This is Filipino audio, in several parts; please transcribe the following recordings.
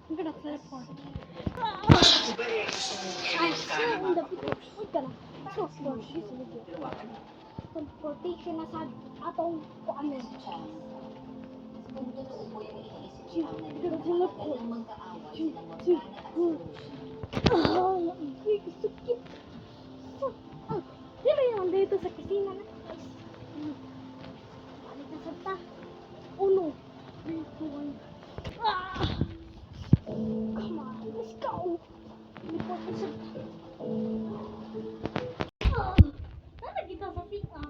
I'm gonna teleport. I'm still in the video. Wait ka na. Teleportation na sa atong kuan. Gonna teleport. Sakit. Di ba yung dito sa kusina na? Balik na sa ta. Uno. 3, 2, 1. Come on, let's go. Teleport na sa ta. Tara kita sa pika.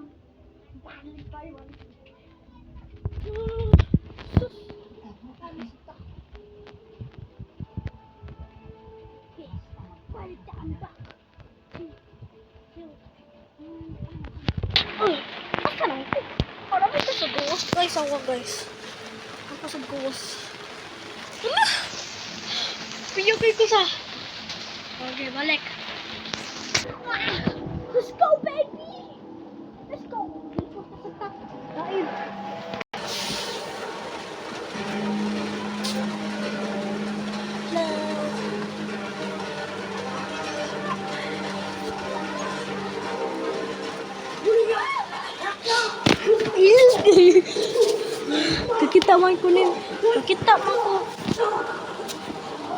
Balik tayo. Sus. Balik ta. Balik ta ang back. Asa lang ito? Parang ito sa gawas. Guys, awa guys. Ako sa gawas. Wala! Piyagay ko sa. Okay, balik. Let's go, baby! Let's go! Dito ka sa top. Kain. Kakita man ko nin. Kakita man ko.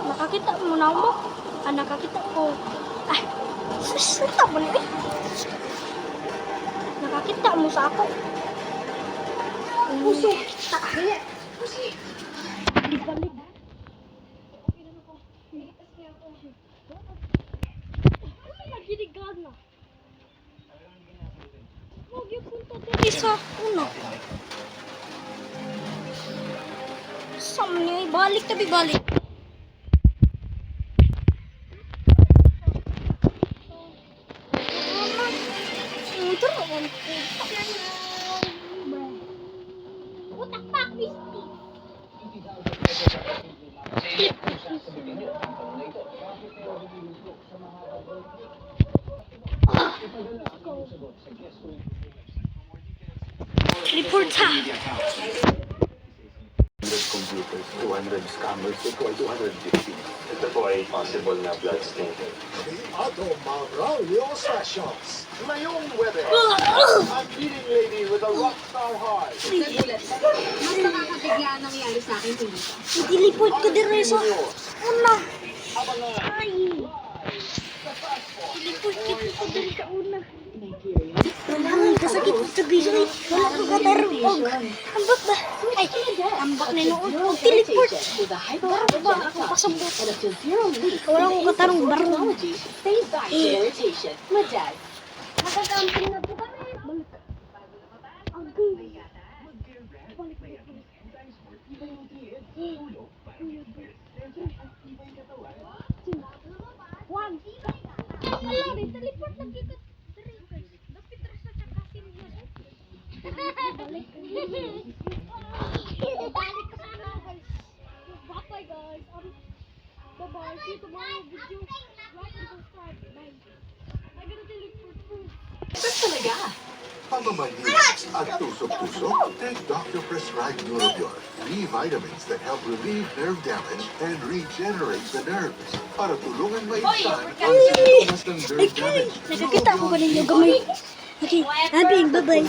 Nakakita mo na mo. Nakakita ko. Ay, sasita mo na eh. Nakakita mo sa ako. Puso. Kita. Balik. Ano lagi ni Gana? Huwag yung punta doon sa una. Saan niya? Balik tabi balik. Utak pa, Christy. Report ha. Computers, 200 scammers, equal 250. Ito po ay possible na blood stain. Otto Maurario Sessions. Ngayong weather, a leading lady with a rockstar heart. Mas nakakabigla ang nangyari sa akin dito. Dilipot ko din rin sa una. Ay. Dilipot ko din sa una. Kailangan kasakit sa bisay. Wala ko katarong. Ambak ba? Ay, ambak na noon. Teleport. Baro ba? Ako pasambot. Wala ko katarong baro. Nakakamping na po kami. Balik. Agay. Balik. Wag. Wala rin. Teleport na kita. Balik ka sana guys. Bye guys. Bye-bye. See you tomorrow video. Like and subscribe. Bye. I gotta teleport first. That's talaga. Pamamalis at tusok-tusok, take doctor-prescribed Neurobion. 3 vitamins that help relieve nerve damage and regenerate the nerves. Para tulungan maisan ang sintomas ng nerve damage. Nakakita ko ba ninyo gamay? Okay, bye-bye.